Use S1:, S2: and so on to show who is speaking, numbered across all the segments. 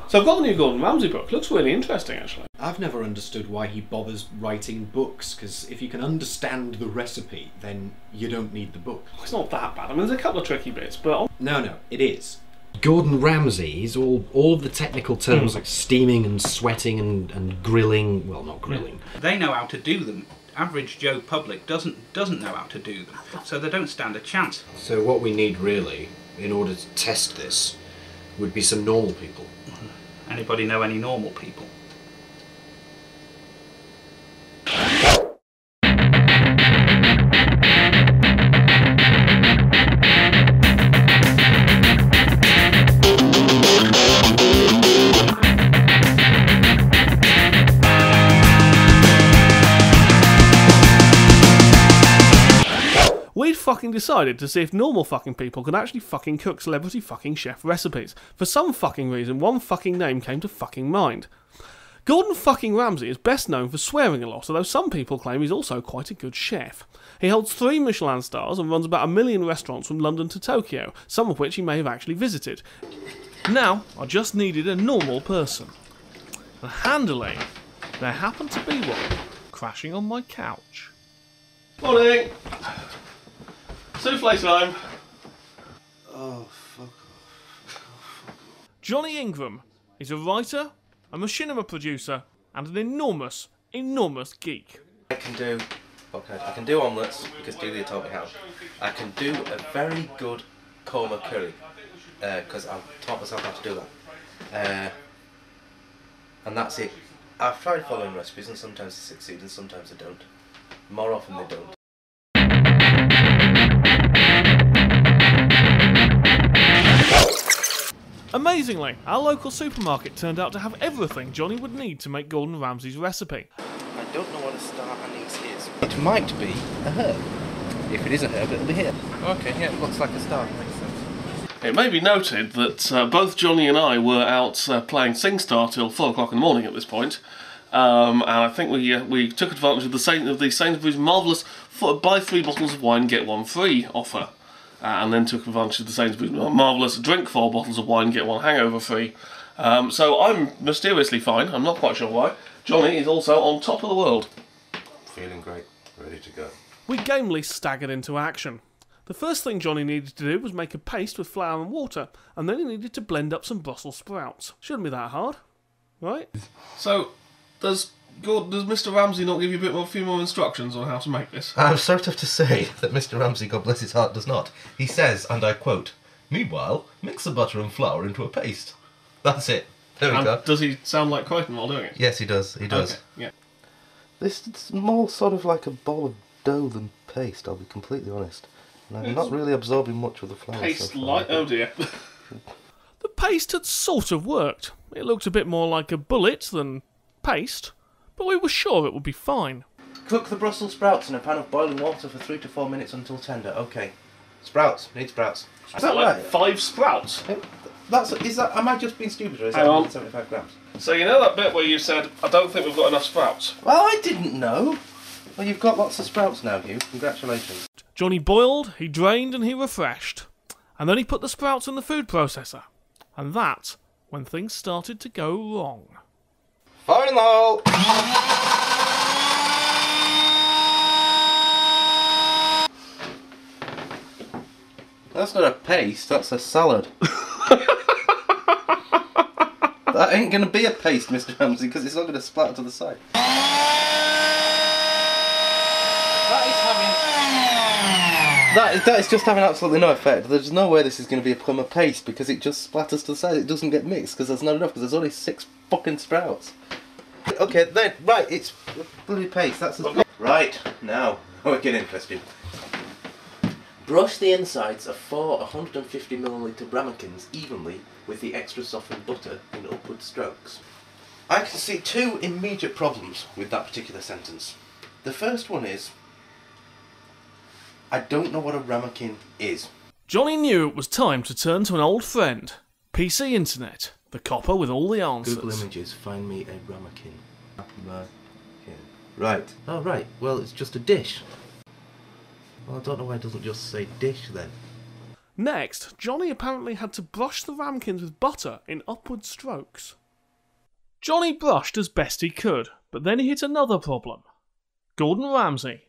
S1: So I've got the new Gordon Ramsay book. Looks really interesting, actually.
S2: I've never understood why he bothers writing books, because if you can understand the recipe, then you don't need the book.
S1: It's not that bad. I mean, there's a couple of tricky bits, but...
S2: No, it is. Gordon Ramsay, he's all of the technical terms like steaming and sweating and grilling. Well, not grilling.
S3: They know how to do them. Average Joe public doesn't know how to do them, so they don't stand a chance.
S2: So what we need really, in order to test this, would be some normal people.
S3: Anybody know any normal people?
S1: We'd fucking decided to see if normal fucking people could actually fucking cook celebrity fucking chef recipes. For some fucking reason, one fucking name came to fucking mind. Gordon fucking Ramsay is best known for swearing a lot, although some people claim he's also quite a good chef. He holds 3 Michelin stars and runs about 1 million restaurants from London to Tokyo, some of which he may have actually visited. Now, I just needed a normal person. And handily, there happened to be one crashing on my couch. Morning! Souffle time!
S4: Oh, fuck off.
S1: Johnnie Ingram is a writer, a Machinima producer, and an enormous, enormous geek.
S4: I can do omelettes, because Delia taught me how. I can do a very good korma curry, because I've taught myself how to do that. And that's it. I've tried following recipes and sometimes they succeed and sometimes they don't. More often they don't.
S1: Amazingly, our local supermarket turned out to have everything Johnny would need to make Gordon Ramsay's recipe.
S4: I don't know what a star anise is. It might be a herb. If it is a herb, it'll be here. Okay, yeah, it looks like a star. Makes sense.
S1: It may be noted that both Johnny and I were out playing SingStar till 4 o'clock in the morning at this point. And I think we took advantage of the Sainsbury's marvellous buy 3 bottles of wine, get 1 free offer. And then took advantage of the Sainsbury's marvellous drink 4 bottles of wine, get 1 hangover free. So I'm mysteriously fine, I'm not quite sure why. Johnny is also on top of the world.
S4: Feeling great, ready to go.
S1: We gamely staggered into action. The first thing Johnny needed to do was make a paste with flour and water, and then he needed to blend up some Brussels sprouts. Shouldn't be that hard, right? So, does Mr. Ramsay not give you a few more instructions on how to make this?
S4: I'm sort of to say that Mr. Ramsay, God bless his heart, does not. He says, and I quote, "Meanwhile, mix the butter and flour into a paste." That's it. There we go.
S1: Does he sound like Crichton while doing it?
S4: Yes, he does. He does.
S1: Okay, yeah.
S4: This is more sort of like a ball of dough than paste, I'll be completely honest. And I'm not really absorbing much of the flour.
S1: Paste like... Oh dear. The paste had sort of worked. It looked a bit more like a bullet than paste, but we were sure it would be fine.
S4: Cook the Brussels sprouts in a pan of boiling water for 3 to 4 minutes until tender. Okay. Sprouts. Need sprouts. Is that
S1: like
S4: right?
S1: 5 sprouts?
S4: Am I just being stupid, or is
S1: Hang
S4: that
S1: on.
S4: 75 grams?
S1: So you know that bit where you said, I don't think we've got enough sprouts?
S4: Well, I didn't know. Well, you've got lots of sprouts now, Hugh. Congratulations.
S1: Johnny boiled, he drained and he refreshed. And then he put the sprouts in the food processor. And that's when things started to go wrong.
S4: Fire in the hole! That's not a paste, that's a salad. That ain't gonna be a paste, Mr. Ramsay, because it's not gonna splatter to the side. That is just having absolutely no effect. There's no way this is going to become a paste because it just splatters to the side. It doesn't get mixed because there's not enough, because there's only 6 fucking sprouts. Okay, then, right, it's bloody paste. That's right, now, we're getting interesting. Brush the insides of 4 150ml ramekins evenly with the extra softened butter in upward strokes. I can see 2 immediate problems with that particular sentence. The first one is, I don't know what a ramekin is.
S1: Johnny knew it was time to turn to an old friend. PC Internet, the copper with all the answers.
S4: Google Images, find me a ramekin. Right. Oh, right. Well, it's just a dish. Well, I don't know why it doesn't just say dish then.
S1: Next, Johnny apparently had to brush the ramekins with butter in upward strokes. Johnny brushed as best he could, but then he hit another problem. Gordon Ramsay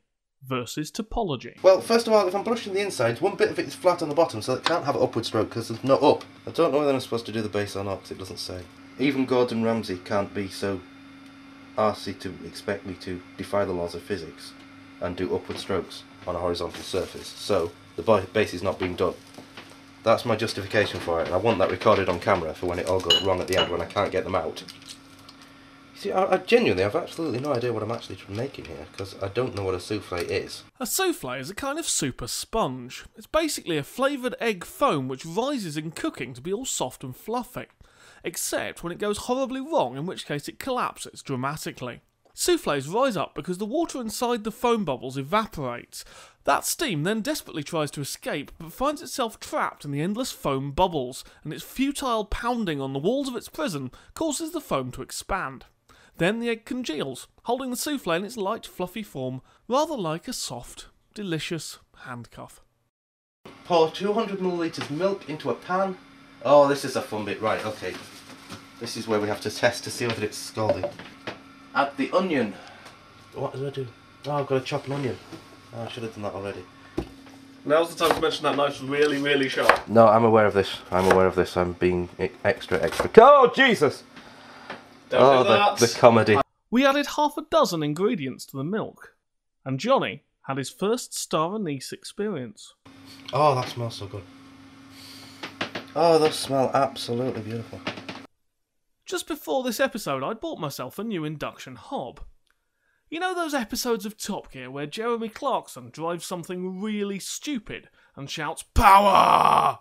S1: versus topology.
S4: Well, first of all, if I'm brushing the insides, one bit of it is flat on the bottom, so it can't have an upward stroke because there's no up. I don't know whether I'm supposed to do the base or not, because it doesn't say. Even Gordon Ramsay can't be so arsey to expect me to defy the laws of physics and do upward strokes on a horizontal surface. So, the base is not being done. That's my justification for it, and I want that recorded on camera for when it all goes wrong at the end, when I can't get them out. See, I genuinely have absolutely no idea what I'm actually making here, because I don't know what a souffle is.
S1: A souffle is a kind of super sponge. It's basically a flavoured egg foam which rises in cooking to be all soft and fluffy. Except when it goes horribly wrong, in which case it collapses dramatically. Soufflés rise up because the water inside the foam bubbles evaporates. That steam then desperately tries to escape, but finds itself trapped in the endless foam bubbles, and its futile pounding on the walls of its prison causes the foam to expand. Then the egg congeals, holding the souffle in its light, fluffy form, rather like a soft, delicious handcuff.
S4: Pour 200 millilitres milk into a pan. Oh, this is a fun bit. Right, okay. This is where we have to test to see whether it's scalding. Add the onion. What did I do? Oh, I've got to chop an onion. Oh, I should have done that already.
S1: Now's the time to mention that knife's really, really sharp.
S4: No, I'm aware of this. I'm aware of this. I'm being extra. Oh, Jesus!
S1: Don't do that.
S4: The comedy.
S1: We added half a dozen ingredients to the milk, and Johnny had his first star anise experience.
S4: Oh, that smells so good. Oh, those smell absolutely beautiful.
S1: Just before this episode, I bought myself a new induction hob. You know those episodes of Top Gear where Jeremy Clarkson drives something really stupid and shouts, "Power!"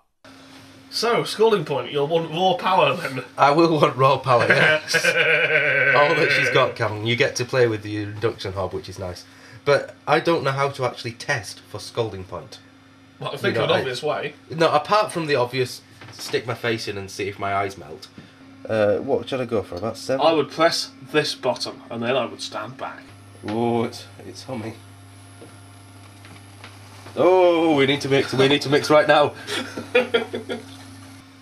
S1: So, scalding point, you'll want raw power then?
S4: I will want raw power, yes. All that she's got, Cam. You get to play with the induction hob, which is nice. But I don't know how to actually test for scalding point.
S1: Well, I think of an obvious way.
S4: No, apart from the obvious, stick my face in and see if my eyes melt. What should I go for? About 7?
S1: I would press this button and then I would stand back.
S4: Oh, it's humming. Oh, we need to mix. We need to mix right now.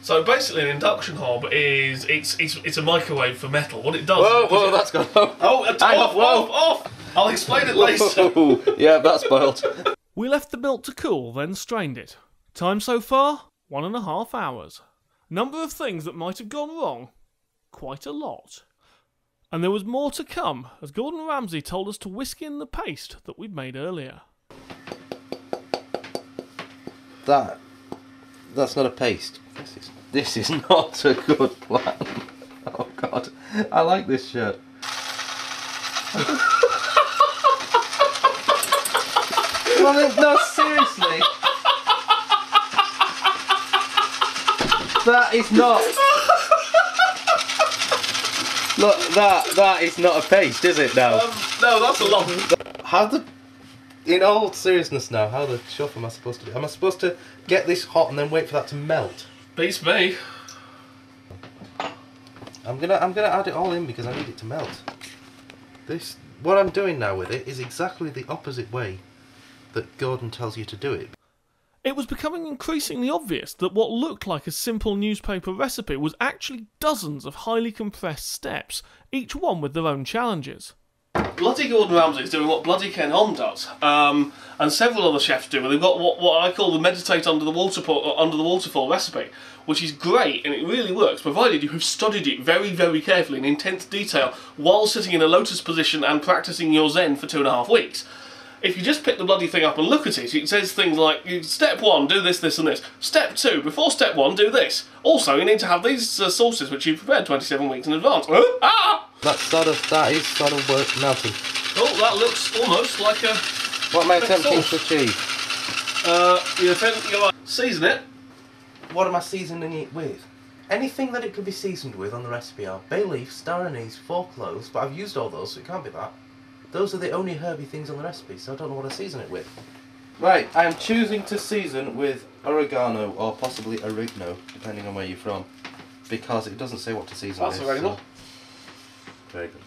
S1: So basically, an induction hob is it's a microwave for metal. What it does.
S4: Whoa, that's gone off.
S1: Off! I'll explain it later.
S4: Whoa. Yeah, that's spoiled.
S1: We left the milk to cool, then strained it. Time so far, 1.5 hours. Number of things that might have gone wrong, quite a lot. And there was more to come, as Gordon Ramsay told us to whisk in the paste that we'd made earlier.
S4: That's not a paste. This is not a good plan. Oh God, I like this shirt. Well, no, seriously. That is not. Look, that is not a paste, is it now?
S1: No, that's a lump.
S4: In all seriousness now, how the chuff am I supposed to do? Am I supposed to get this hot and then wait for that to melt?
S1: Beats me.
S4: I'm gonna add it all in because I need it to melt. What I'm doing now with it is exactly the opposite way that Gordon tells you to do it.
S1: It was becoming increasingly obvious that what looked like a simple newspaper recipe was actually dozens of highly compressed steps, each one with their own challenges. Bloody Gordon Ramsay is doing what bloody Ken Hom does, and several other chefs do. They've got what I call the meditate under the waterfall recipe, which is great and it really works, provided you have studied it very, very carefully in intense detail while sitting in a lotus position and practicing your Zen for 2.5 weeks. If you just pick the bloody thing up and look at it, it says things like, step 1, do this, this and this. Step 2, before step 1, do this. Also, you need to have these sauces which you've prepared 27 weeks in advance. Ah!
S4: That is sort of melting.
S1: Oh, that looks almost like a...
S4: What am I attempting to achieve?
S1: You're like, season it.
S4: What am I seasoning it with? Anything that it could be seasoned with on the recipe are bay leaf, star anise, 4 cloves, but I've used all those, so it can't be that. Those are the only herby things on the recipe, so I don't know what to season it with. Right, I am choosing to season with oregano or possibly oregano, depending on where you're from, because it doesn't say what to season with.
S1: That's oregano.
S4: So. Very good.